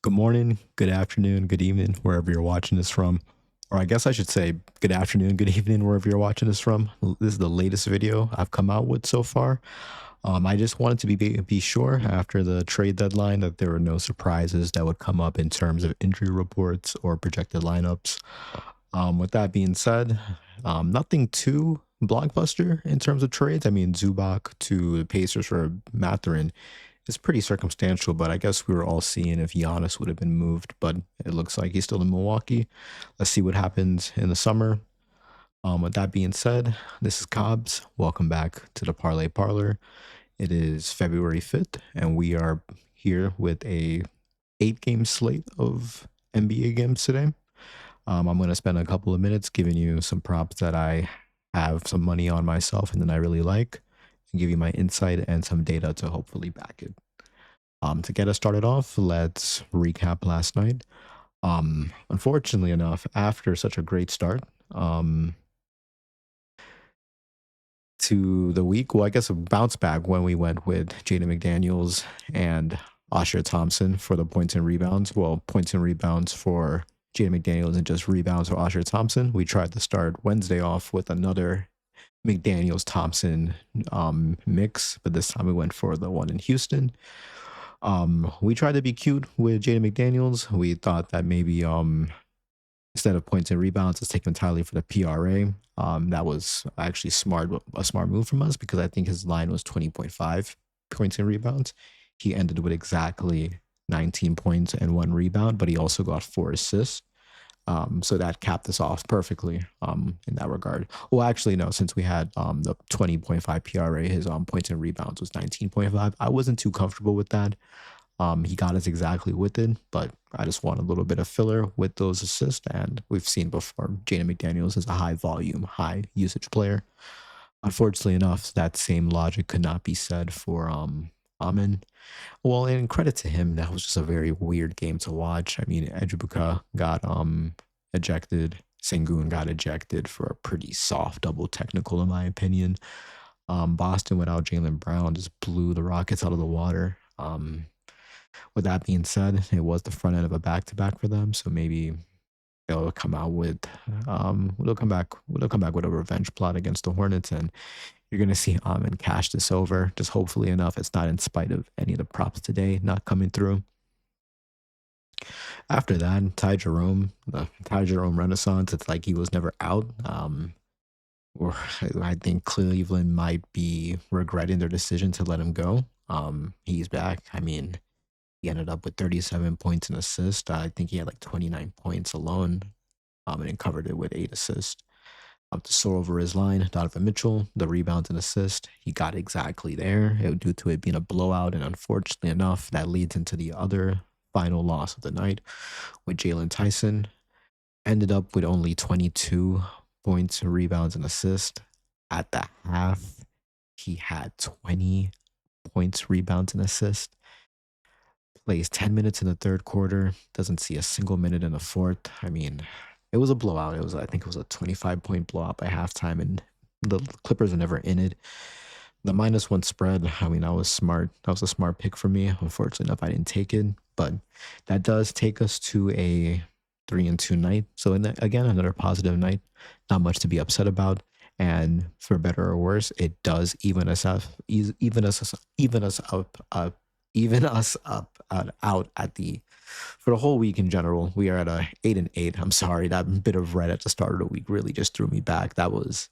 Good morning, good afternoon, good evening, wherever you're watching this from. Or I guess I should say good afternoon, good evening, wherever you're watching this from. This is the latest video I've come out with so far. I just wanted to be sure after the trade deadline that there were no surprises that would come up in terms of injury reports or projected lineups. With that being said, nothing too blockbuster in terms of trades. I mean, Zubac to the Pacers for Matherin is pretty circumstantial, but I guess we were all seeing if Giannis would have been moved, but it looks like he's still in Milwaukee. Let's see what happens in the summer. With that being said, this is Cobbs. Welcome back to the Parlay Parlor. It is February 5th, and we are here with a 8-game slate of NBA games today. I'm going to spend a couple of minutes giving you some props that I have some money on myself and then I really like, and give you my insight and some data to hopefully back it. To get us started off, let's recap last night. Unfortunately enough, after such a great start to the week, well, I guess a bounce back when we went with Jaden McDaniels and Osher Thompson for the points and rebounds. Well, points and rebounds for Jaden McDaniels and just rebounds for Osher Thompson. We tried to start Wednesday off with another McDaniels Thompson mix, but this time we went for the one in Houston. We tried to be cute with Jaden McDaniels. We thought that maybe instead of points and rebounds, let's take him entirely for the PRA. That was actually a smart move from us because I think his line was 20.5 points and rebounds. He ended with exactly 19 points and 1 rebound, but he also got 4 assists. So that capped us off perfectly in that regard. Well, actually, no, since we had the 20.5 PRA, his points and rebounds was 19.5. I wasn't too comfortable with that. He got us exactly with it, but I just want a little bit of filler with those assists. And we've seen before, Jaden McDaniels is a high volume, high usage player. Unfortunately enough, that same logic could not be said for Amin. Well, and credit to him, that was just a very weird game to watch. I mean, Ejubuka got ejected. Sengun got ejected for a pretty soft double technical, in my opinion. Boston without Jaylen Brown just blew the Rockets out of the water. With that being said, it was the front end of a back-to-back for them, so maybe they'll come out with they'll come back with a revenge plot against the Hornets, and you're gonna see Amin cash this over. Just hopefully enough, it's not in spite of any of the props today not coming through. After that, the Ty Jerome Renaissance, it's like he was never out. Or I think Cleveland might be regretting their decision to let him go. He's back. I mean, he ended up with 37 points and assists. I think he had like 29 points alone, and then covered it with 8 assists. Up to soar over his line, Donovan Mitchell, the rebounds and assist, he got exactly there. Due to it being a blowout, and unfortunately enough, that leads into the other final loss of the night with Jalen Tyson. Ended up with only 22 points, rebounds, and assists. At the half, he had 20 points, rebounds, and assists. Plays 10 minutes in the third quarter, doesn't see a single minute in the fourth. I mean, it was a blowout. I think it was a 25-point blowout by halftime, and the Clippers were never in it. The -1 spread, I mean, that was smart. That was a smart pick for me. Unfortunately enough, I didn't take it, but that does take us to a 3-2 night. So again, another positive night. Not much to be upset about. And for better or worse, it does even us up, out at the for the whole week in general. We are at a 8-8. I'm sorry, that bit of red at the start of the week really just threw me back. That was,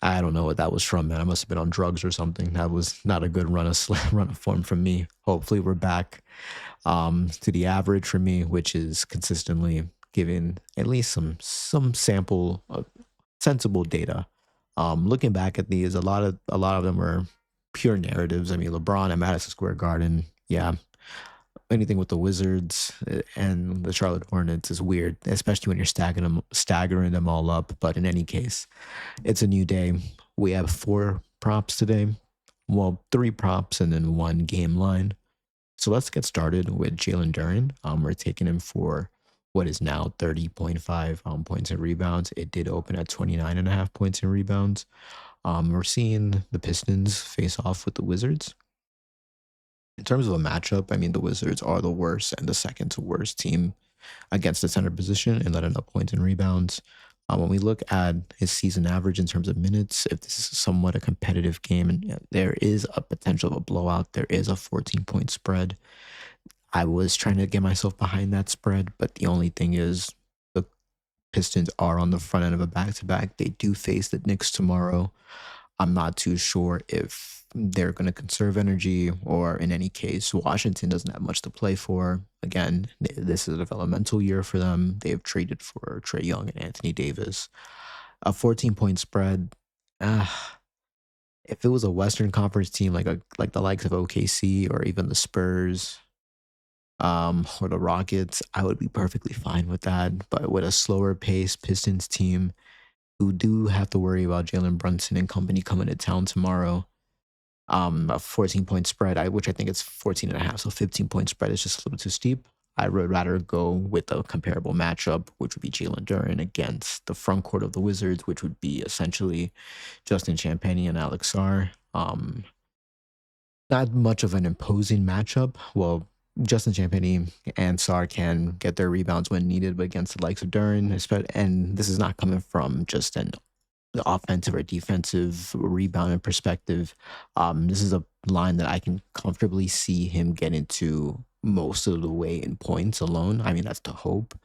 I don't know what that was from, man. I must have been on drugs or something. That was not a good run of form from me. Hopefully we're back to the average for me, which is consistently giving at least some sample of sensible data. Looking back at these, a lot of them are pure narratives. I mean, LeBron at Madison Square Garden, yeah. Anything with the Wizards and the Charlotte Hornets is weird, especially when you're staggering them all up. But in any case, it's a new day. We have 4 props today. Well, 3 props and then 1 game line. So let's get started with Jalen Duren. We're taking him for what is now 30.5 points and rebounds. It did open at 29.5 points and rebounds. We're seeing the Pistons face off with the Wizards. In terms of a matchup, I mean, the Wizards are the worst and the second to worst team against the center position and letting up points and rebounds. When we look at his season average in terms of minutes, if this is somewhat a competitive game and there is a potential of a blowout, there is a 14-point spread. I was trying to get myself behind that spread, but the only thing is the Pistons are on the front end of a back-to-back. They do face the Knicks tomorrow. I'm not too sure if they're going to conserve energy, or in any case, Washington doesn't have much to play for. Again, this is a developmental year for them. They have traded for Trae Young and Anthony Davis. A 14-point spread. Uh, if it was a Western Conference team like the likes of OKC or even the Spurs, or the Rockets, I would be perfectly fine with that. But with a slower pace Pistons team who do have to worry about Jalen Brunson and company coming to town tomorrow, a 14-point spread, which I think it's 14 and a half, so 15-point spread is just a little too steep. I would rather go with a comparable matchup, which would be Jalen Duren against the front court of the Wizards, which would be essentially Justin Champagnie and Alex Sarr. Not much of an imposing matchup. Well, Justin Champagnie and Sarr can get their rebounds when needed, but against the likes of Duren, and this is not coming from just an offensive or defensive rebounding perspective. This is a line that I can comfortably see him getting to most of the way in points alone. I mean, that's the hope.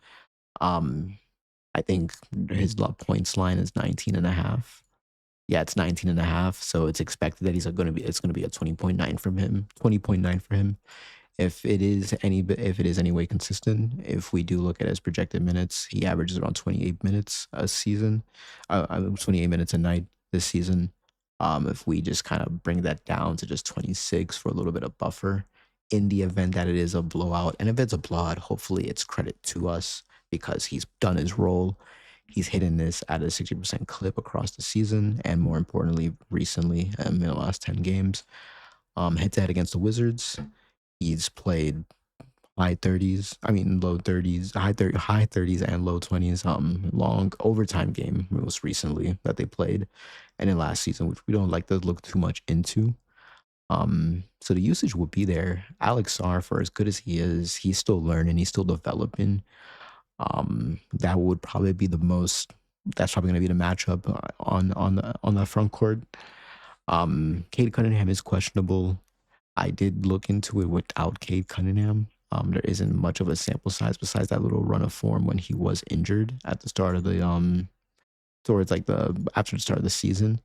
I think his points line is 19 and a half. Yeah, it's 19 and a half. So it's expected that it's going to be a 20.9 from him, 20.9 for him. If it is any way consistent, if we do look at his projected minutes, he averages around 28 minutes a season, 28 minutes a night this season. If we just kind of bring that down to just 26 for a little bit of buffer in the event that it is a blowout, and if it's a blowout, hopefully it's credit to us because he's done his role. He's hitting this at a 60% clip across the season, and more importantly, recently in the last 10 games, head to head against the Wizards. He's played low 30s, high 30s and low 20s, long overtime game most recently that they played, and in last season, which we don't like to look too much into. So the usage will be there. Alex Sarr, for as good as he is, he's still learning, he's still developing. That would probably be that's probably going to be the matchup on the front court. Cade Cunningham is questionable. I did look into it without Cade Cunningham. There isn't much of a sample size besides that little run of form when he was injured at the start of the after the start of the season.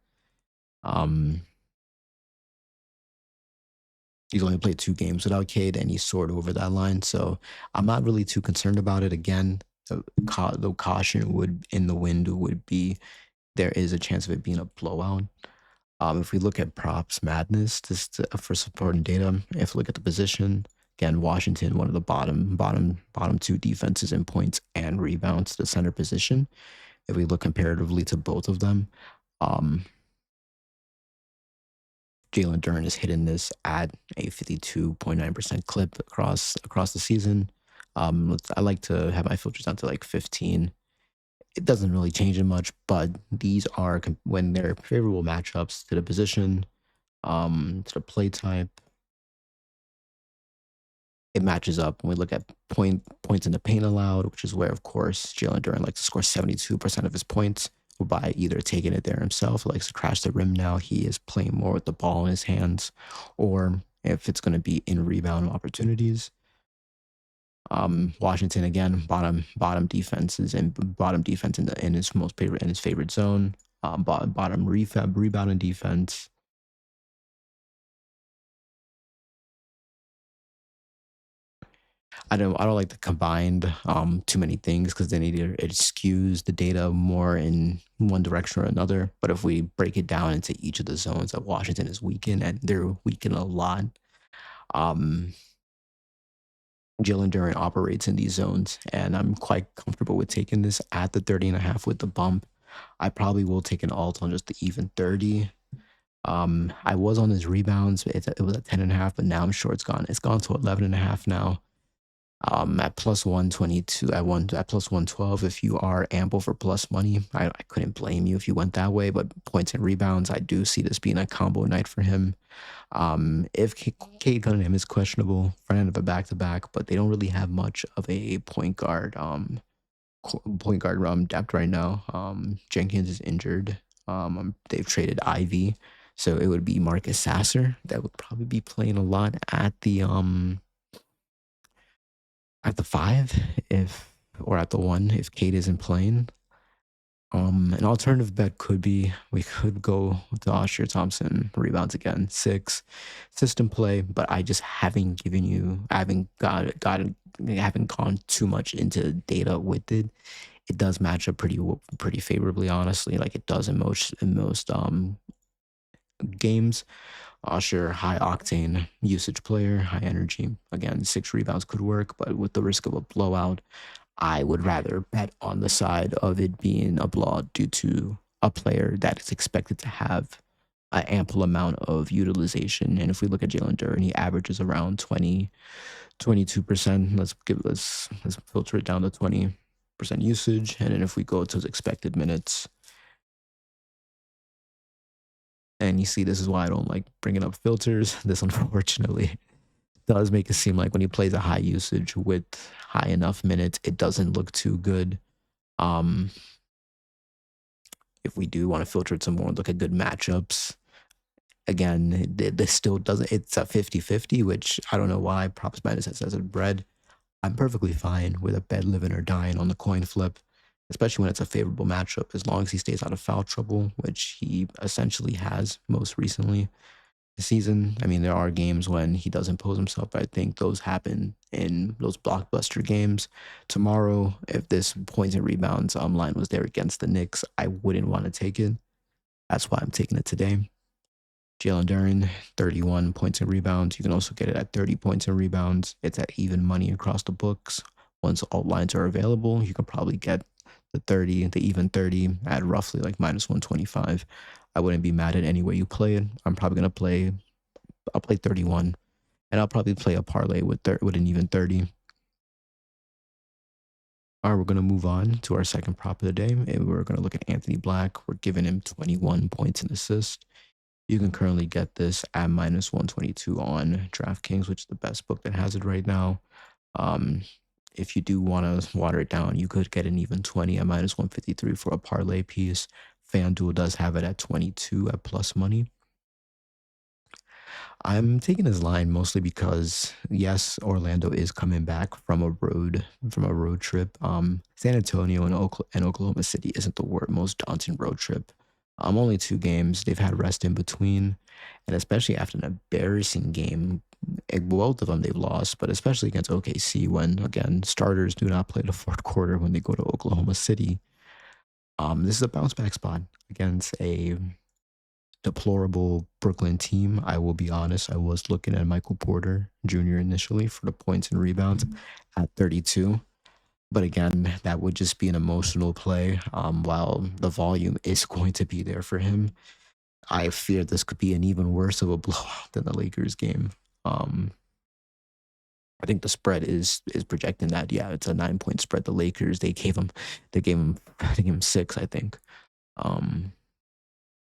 He's only played 2 games without Cade, and he soared over that line. So I'm not really too concerned about it. Again, the caution in the wind would be there is a chance of it being a blowout. If we look at props madness, just for supporting data, if we look at the position, again, Washington, one of the bottom 2 defenses in points and rebounds, the center position. If we look comparatively to both of them, Jalen Duren is hitting this at a 52.9% clip across the season. I like to have my filters down to like 15. It doesn't really change it much, but these are when they're favorable matchups to the position, to the play type. It matches up when we look at points in the paint allowed, which is where, of course, Jalen Duren likes to score 72% of his points by either taking it there himself, he likes to crash the rim now. He is playing more with the ball in his hands, or if it's going to be in rebound opportunities. Washington again, bottom defenses and bottom defense in his favorite zone. Bottom rebounding defense. I don't like to combine too many things because then it skews the data more in one direction or another. But if we break it down into each of the zones that Washington is weak in, and they're weak in a lot, Jalen Duren operates in these zones, and I'm quite comfortable with taking this at the 30 and a half with the bump. I probably will take an alt on just the even 30. I was on his rebounds. It was at 10 and a half, but now I'm sure it's gone. It's gone to 11 and a half now. At plus 122, at plus 112, if you are ample for plus money, I couldn't blame you if you went that way. But points and rebounds, I do see this being a combo night for him. If Cade Cunningham is questionable, front end of a back to back, but they don't really have much of a point guard depth right now. Jenkins is injured. They've traded Ivy, so it would be Marcus Sasser that would probably be playing a lot at the five, if or at the one if Cade isn't playing. An alternative bet could be we could go to Osher Thompson rebounds again, 6 system play, but I just haven't haven't gone too much into data with it. It does match up pretty favorably, honestly, like it does in most games. Osher, high octane usage player, high energy. Again, 6 rebounds could work, but with the risk of a blowout, I would rather bet on the side of it being a blowout due to a player that is expected to have an ample amount of utilization. And if we look at Jalen Duren, he averages around 22%. Let's filter it down to 20% usage. And then if we go to his expected minutes, and you see, this is why I don't like bringing up filters. This, unfortunately, does make it seem like when he plays a high usage with high enough minutes, it doesn't look too good. If we do want to filter it some more and look at good matchups, again, this still doesn't, it's a 50-50, which I don't know why props minus has a bread. I'm perfectly fine with a bet living or dying on the coin flip, especially when it's a favorable matchup, as long as he stays out of foul trouble, which he essentially has most recently this season. I mean, there are games when he does impose himself, but I think those happen in those blockbuster games. Tomorrow, if this points and rebounds line was there against the Knicks, I wouldn't want to take it. That's why I'm taking it today. Jalen Duren, 31 points and rebounds. You can also get it at 30 points and rebounds. It's at even money across the books. Once all lines are available, you can probably get the even 30 at roughly like minus 125. I wouldn't be mad at any way you play it. I'll play 31, and I'll probably play a parlay with an even 30. All right, we're going to move on to our second prop of the day, and we're going to look at Anthony Black. We're giving him 21 points and assist. You can currently get this at minus 122 on DraftKings, which is the best book that has it right now. If you do want to water it down, you could get an even 20 at minus 153 for a parlay piece. FanDuel does have it at 22 at plus money. I'm taking this line mostly because, yes, Orlando is coming back from a road trip. San Antonio and Oklahoma City isn't the most daunting road trip. Only 2 games. They've had rest in between, and especially after an embarrassing game, both of them they've lost, but especially against OKC, when again starters do not play the fourth quarter when they go to Oklahoma City. This is a bounce back spot against a deplorable Brooklyn team. I will be honest, I was looking at Michael Porter Jr. initially for the points and rebounds at 32. But again, that would just be an emotional play. While the volume is going to be there for him, I fear this could be an even worse of a blowout than the Lakers game. I think the spread is projecting that, yeah, it's a 9-point spread. The Lakers, they gave him 6, I think.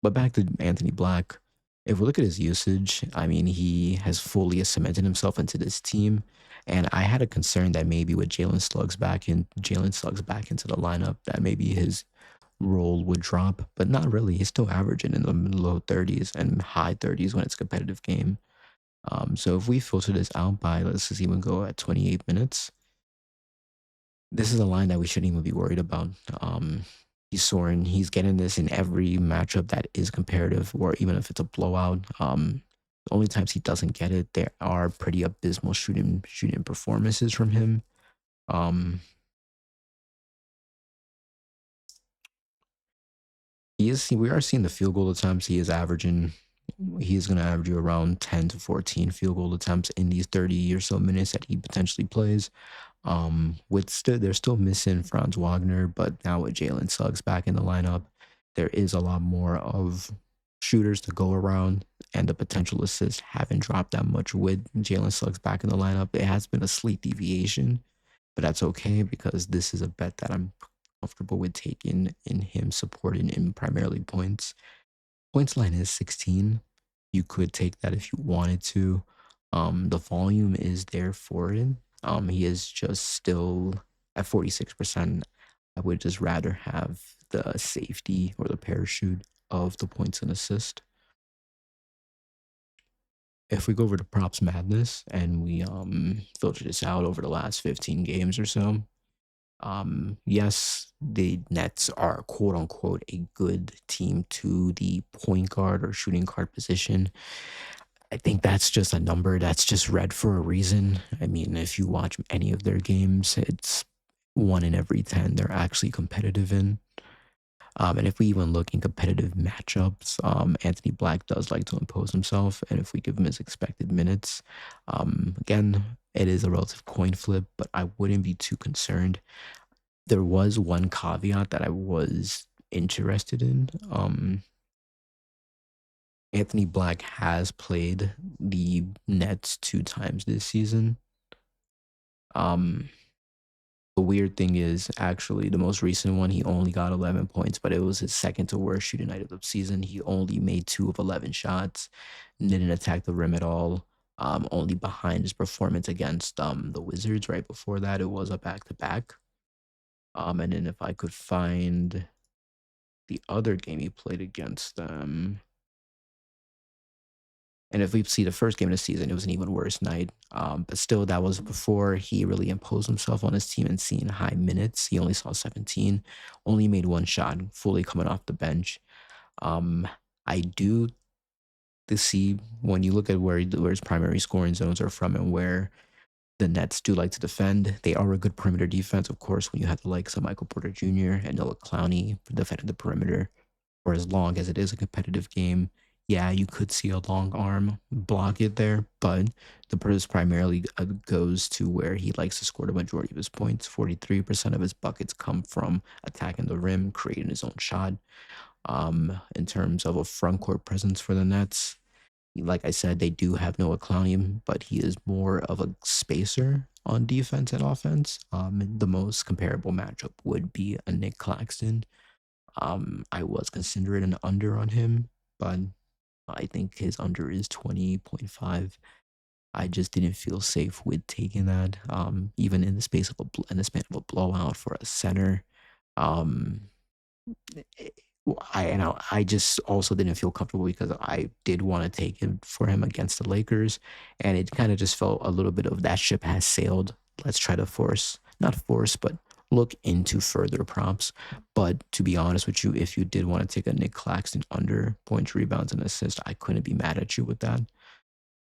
But back to Anthony Black. If we look at his usage, I mean, he has fully cemented himself into this team. And I had a concern that maybe with Jalen Suggs back into the lineup, that maybe his role would drop, but not really. He's still averaging in the low 30s and high 30s when it's a competitive game. So if we filter this out by, let's just even go at 28 minutes, this is a line that we shouldn't even be worried about. He's soaring. He's getting this in every matchup that is comparative, or even if it's a blowout. The only times he doesn't get it, there are pretty abysmal shooting performances from him. We are seeing the field goal attempts. He's going to average you around 10 to 14 field goal attempts in these 30 or so minutes that he potentially plays. They're still missing Franz Wagner, but now with Jalen Suggs back in the lineup, there is a lot more of shooters to go around, and the potential assists haven't dropped that much with Jalen Suggs back in the lineup. It has been a slight deviation, but that's okay because this is a bet that I'm comfortable with taking in him supporting in primarily points. Points line is 16. You could take that if you wanted to. The volume is there for it. He is just still at 46%. I would just rather have the safety or the parachute of the points and assist. If we go over to props madness and we filter this out over the last 15 games or so, yes, the Nets are quote unquote a good team to the point guard or shooting guard position. I think that's just a number that's just read for a reason. I mean, if you watch any of their games, it's 1 in every 10 they're actually competitive in. And if we even look in competitive matchups, Anthony Black does like to impose himself. And if we give him his expected minutes, again, it is a relative coin flip, but I wouldn't be too concerned. There was one caveat that I was interested in. Anthony Black has played the Nets 2 times this season. The weird thing is, actually, the most recent one, he only got 11 points, but it was his second to worst shooting night of the season. He only made 2 of 11 shots, didn't attack the rim at all. Only behind his performance against the Wizards. Right before that, it was a back to back. And then if I could find the other game he played against them, and if we see the first game of the season, it was an even worse night. But still, that was before he really imposed himself on his team and seeing high minutes. He only saw 17, only made 1 shot, fully coming off the bench. I do to see when you look at where his primary scoring zones are from and where the Nets do like to defend. They are a good perimeter defense, of course, when you have the likes of Michael Porter Jr. and Noah Clowney defending the perimeter for as long as it is a competitive game. Yeah, you could see a long arm block it there, but the purpose primarily goes to where he likes to score the majority of his points. 43% of his buckets come from attacking the rim, creating his own shot. In terms of a front court presence for the Nets, like I said, they do have Noah Clowney, but he is more of a spacer on defense and offense. The most comparable matchup would be a Nick Claxton. I was considering an under on him, but I think his under is 20.5. I just didn't feel safe with taking that. Even in the space of in the span of a blowout for a center. Um, I just also didn't feel comfortable because I did want to take him for him against the Lakers, and it kind of just felt a little bit of that ship has sailed. Let's try to not force, but look into further prompts. But to be honest with you, if you did want to take a Nick Claxton under points, rebounds, and assists, I couldn't be mad at you with that.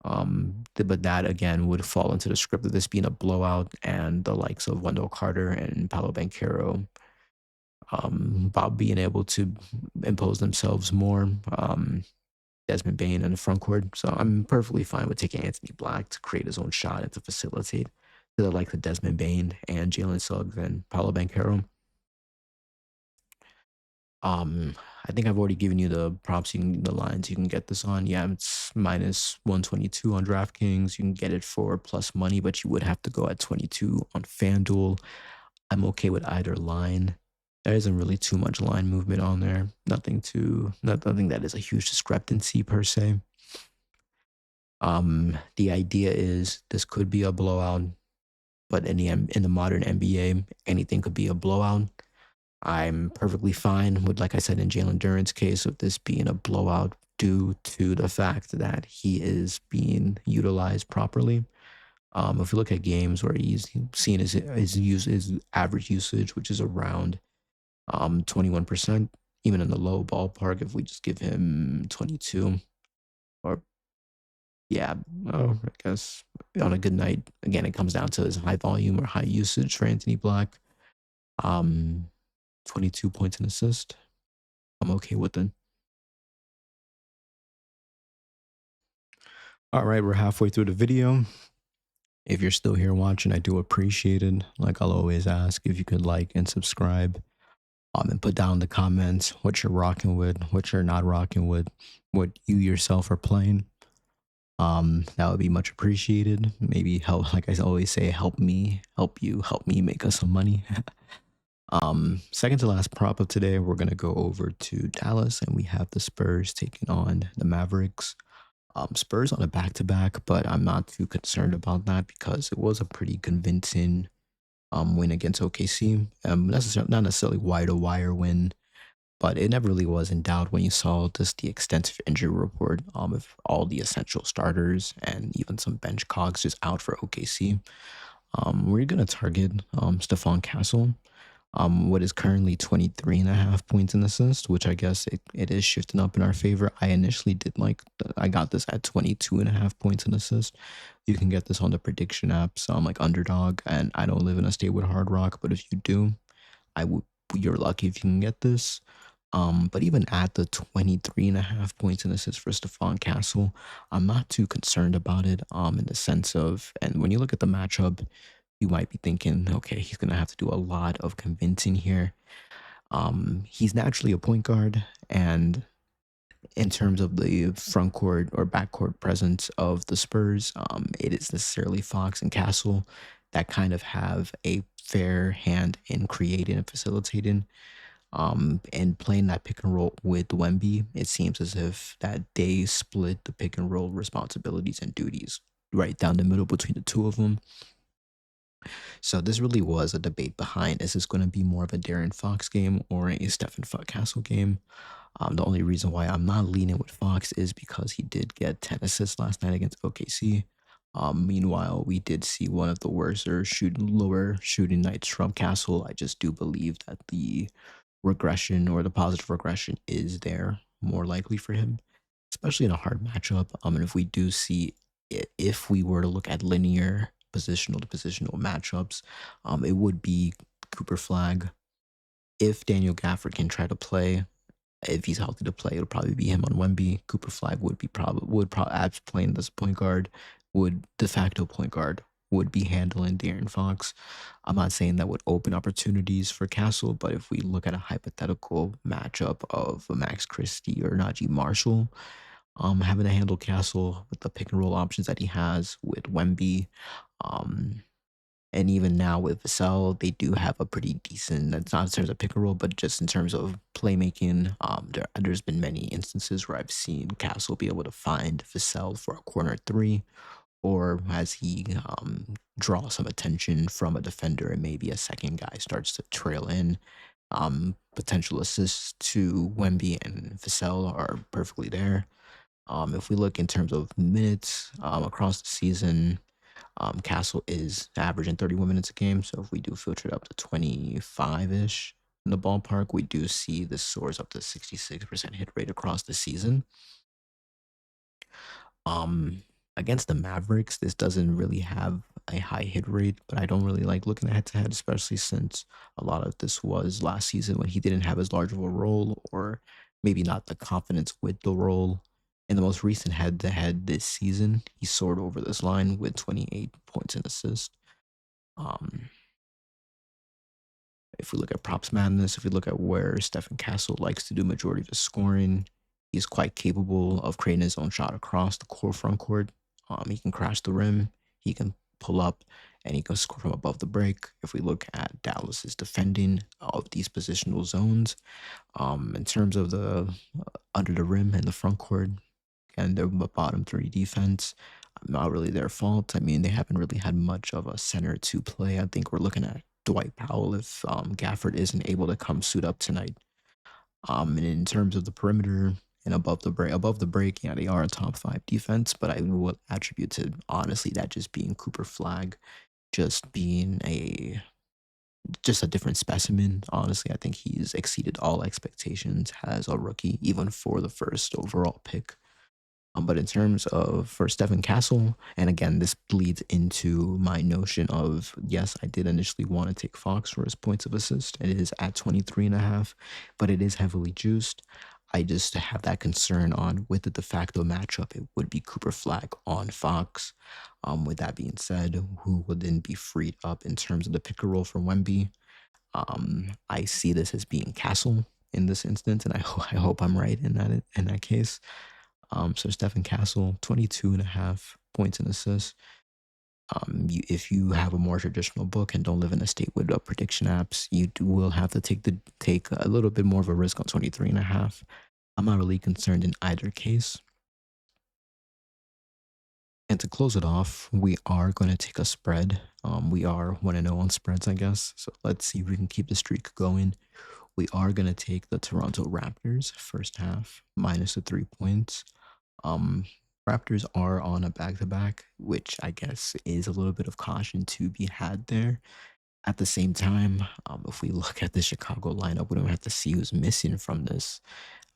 But that again would fall into the script of this being a blowout, and the likes of Wendell Carter and Paolo Banchero about being able to impose themselves more. Desmond Bain in the front court. So I'm perfectly fine with taking Anthony Black to create his own shot and to facilitate to the likes of Desmond Bain and Jalen Suggs and Paolo Banchero. I think I've already given you the props, the lines you can get this on. Yeah, it's minus 122 on DraftKings. You can get it for plus money, but you would have to go at 22 on FanDuel. I'm okay with either line. There isn't really too much line movement on there. Nothing that is a huge discrepancy per se. The idea is this could be a blowout, but in the modern NBA, anything could be a blowout. I'm perfectly fine with, like I said, in Jalen Duren's case, of this being a blowout due to the fact that he is being utilized properly. If you look at games where he's seen his average usage, which is around 21%, even in the low ballpark, if we just give him 22, or yeah, I guess on a good night, again, it comes down to his high volume or high usage for Anthony Black. 22 points and assist. I'm okay with it. All right, we're halfway through the video. If you're still here watching, I do appreciate it. Like I'll always ask, if you could like and subscribe, and put down in the comments what you're rocking with, what you're not rocking with, what you yourself are playing. That would be much appreciated. Maybe help, like I always say, help me, help you, help me make us some money. Second to last prop of today, we're gonna go over to Dallas, and we have the Spurs taking on the Mavericks. Spurs on a back to back, but I'm not too concerned about that because it was a pretty convincing win against OKC. Not necessarily wire to wire win, but it never really was in doubt when you saw just the extensive injury report of all the essential starters and even some bench cogs just out for OKC. We're going to target Stephon Castle, what is currently 23 and a half points in assist, which I guess it is shifting up in our favor. I initially did I got this at 22 and a half points in assist. You can get this on the prediction apps, like Underdog, and I don't live in a state with Hard Rock, but if you do, I would, you're lucky if you can get this. But even at the 23 and a half points in assists for Stephon Castle, I'm not too concerned about it in the sense of, and when you look at the matchup, you might be thinking, okay, he's going to have to do a lot of convincing here. He's naturally a point guard, and in terms of the front court or back court presence of the Spurs, it is necessarily Fox and Castle that kind of have a fair hand in creating and facilitating. And playing that pick and roll with Wemby, it seems as if that they split the pick and roll responsibilities and duties right down the middle between the two of them. So this really was a debate behind, is this going to be more of a Darren Fox game or a Stephen Castle game? The only reason why I'm not leaning with Fox is because he did get 10 assists last night against OKC. Meanwhile, we did see one of the worst or lower shooting nights from Castle. I just do believe that the regression or the positive regression is there more likely for him, especially in a hard matchup. And if we do see if we were to look at linear positional to positional matchups, it would be Cooper Flag. If Daniel Gafford can try to play, if he's healthy to play, it'll probably be him on Wemby. Cooper Flag would probably as playing this point guard, would de facto point guard, would be handling Darren Fox. I'm not saying that would open opportunities for Castle, but if we look at a hypothetical matchup of Max Christie or Najee Marshall, having to handle Castle with the pick and roll options that he has with Wemby, um, and even now with Vassell, they do have a pretty decent, that's not in terms of pick and roll, but just in terms of playmaking. There's been many instances where I've seen Castle be able to find Vassell for a corner three, or as he draws some attention from a defender and maybe a second guy starts to trail in. Potential assists to Wemby and Vassell are perfectly there. If we look in terms of minutes across the season, Castle is averaging 31 minutes a game. So if we do filter it up to 25-ish in the ballpark, we do see this soars up to 66% hit rate across the season. Um, Against the Mavericks, this doesn't really have a high hit rate, but I don't really like looking head to head, especially since a lot of this was last season when he didn't have as large of a role, or maybe not the confidence with the role. In the most recent head to head this season, he soared over this line with 28 points and assists. Um, if we look at props madness, if we look at where Stephen Castle likes to do majority of his scoring, he's quite capable of creating his own shot across the core front court. He can crash the rim, he can pull up, and he can score from above the break. If we look at Dallas's defending of these positional zones, in terms of the under the rim and the front court and their bottom three defense, not really their fault. I mean, they haven't really had much of a center to play. I think we're looking at Dwight Powell if Gafford isn't able to come suit up tonight. And in terms of the perimeter and above the break, yeah, they are a top five defense, but I will attribute to honestly that just being Cooper Flag, just being a different specimen. Honestly, I think he's exceeded all expectations as a rookie, even for the first overall pick. But in terms of for Stephen Castle, and again, this bleeds into my notion of, yes, I did initially want to take Fox for his points of assist. It is at 23 and a half, but it is heavily juiced. I just have that concern on with the de facto matchup, it would be Cooper Flag on Fox. With that being said, who would then be freed up in terms of the pick and roll for Wemby? I see this as being Castle in this instance, and I hope I'm right in that case. So Stephen Castle, 22.5 points and assists. If you have a more traditional book and don't live in a state with prediction apps, will have to take a little bit more of a risk on 23.5. I'm not really concerned in either case. And to close it off, we are going to take a spread. We are 1-0 on spreads, I guess. So let's see if we can keep the streak going. We are going to take the Toronto Raptors first half minus the 3 points. Raptors are on a back-to-back, which I guess is a little bit of caution to be had there. At the same time, if we look at the Chicago lineup, we don't have to see who's missing from this.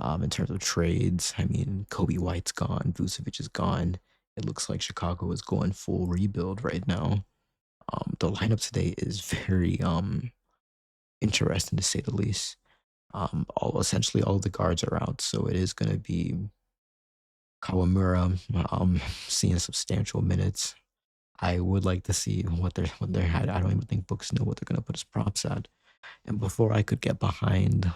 In terms of trades, I mean, Kobe White's gone, Vucevic is gone. It looks like Chicago is going full rebuild right now. The lineup today is very interesting to say the least. Essentially all the guards are out, so it is going to be Kawamura seeing substantial minutes. I would like to see what they're had. I don't even think books know what they're going to put his props at. And before I could get behind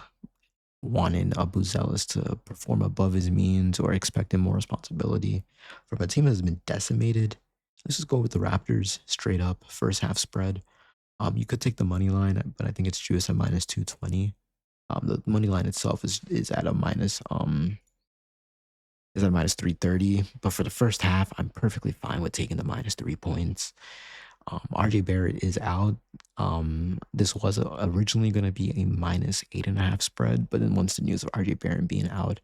wanting Abu Zealous to perform above his means or expecting more responsibility from a team that has been decimated, let's just go with the Raptors straight up first half spread. You could take the money line, but I think it's juice at minus 220. The money line itself is at a minus 330. But for the first half, I'm perfectly fine with taking the minus 3 points. RJ Barrett is out. This was originally going to be a minus 8.5 spread, but then once the news of RJ Barrett being out,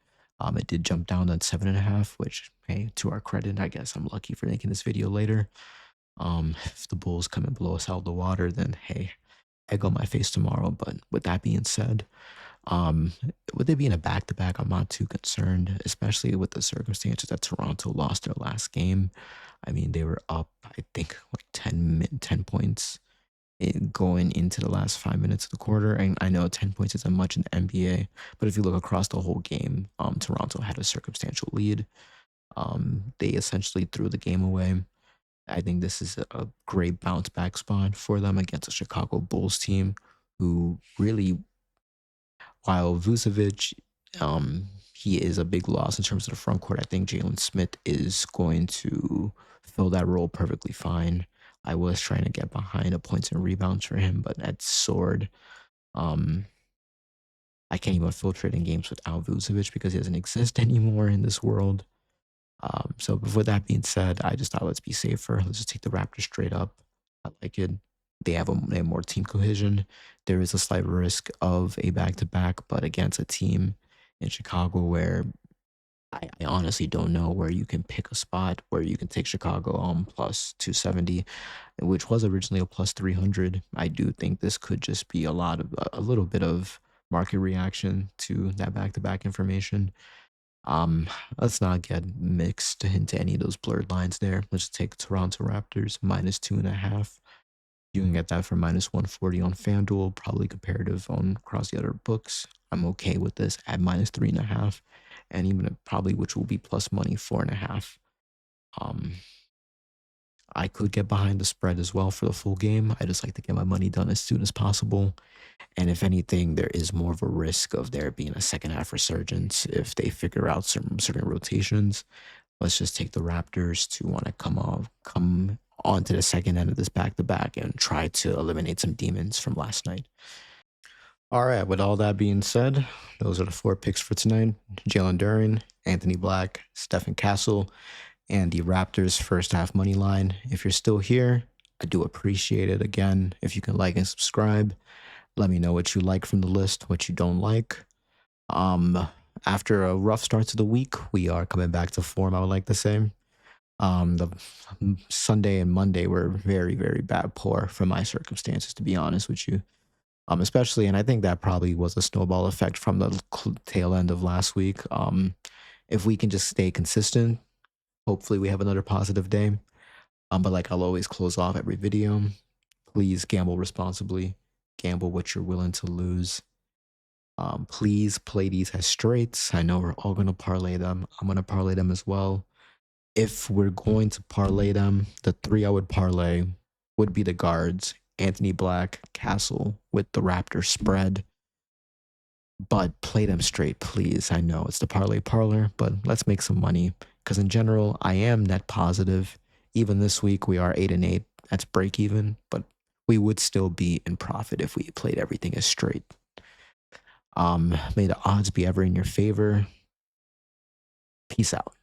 it did jump down to 7.5, which, hey, to our credit, I guess I'm lucky for making this video later. If the Bulls come and blow us out of the water, then hey, egg on my face tomorrow. But with that being said, with it being a back-to-back, I'm not too concerned, especially with the circumstances that Toronto lost their last game. I mean, they were up, I think, like 10 points going into the last 5 minutes of the quarter. And I know 10 points isn't much in the NBA, but if you look across the whole game, Toronto had a circumstantial lead. They essentially threw the game away. I think this is a great bounce back spot for them against a Chicago Bulls team who really, while Vucevic, he is a big loss in terms of the front court. I think Jalen Smith is going to fill that role perfectly fine. I was trying to get behind the points and rebounds for him, but that soared. I can't even filtrate in games without Vucevic because he doesn't exist anymore in this world. So with that being said, I just thought let's be safer. Let's just take the Raptors straight up. I like it. They have more team cohesion. There is a slight risk of a back-to-back, but against a team in Chicago where I honestly don't know where you can pick a spot where you can take Chicago on plus 270, which was originally a plus 300. I do think this could just be a little bit of market reaction to that back-to-back information. Let's not get mixed into any of those blurred lines there. Let's take Toronto Raptors minus 2.5. You can get that for minus 140 on FanDuel, probably comparative on across the other books. I'm okay with this at minus 3.5, and even probably which will be plus money 4.5. I could get behind the spread as well for the full game. I just like to get my money done as soon as possible. And if anything, there is more of a risk of there being a second half resurgence if they figure out certain rotations. Let's just take the Raptors to want to come on to the second end of this back-to-back and try to eliminate some demons from last night. All right, with all that being said, those are the 4 picks for tonight. Jalen Duren, Anthony Black, Stephen Castle, and the Raptors first half money line. If you're still here, I do appreciate it. Again, if you can like and subscribe, let me know what you like from the list, what you don't like. After a rough start to the week, we are coming back to form, I would like to say. The Sunday and Monday were very, very bad poor for my circumstances, to be honest with you. Especially, and I think that probably was a snowball effect from the tail end of last week. If we can just stay consistent, hopefully we have another positive day. But like I'll always close off every video, please gamble responsibly. Gamble what you're willing to lose. Please play these as straights. I know we're all going to parlay them. I'm going to parlay them as well. If we're going to parlay them, the 3 I would parlay would be the guards, Anthony Black, Castle with the Raptors spread. but play them straight, please. I know it's the parlay parlor, but let's make some money because in general, I am net positive. Even this week, we are 8-8. That's break even, but we would still be in profit if we played everything as straight. May the odds be ever in your favor. Peace out.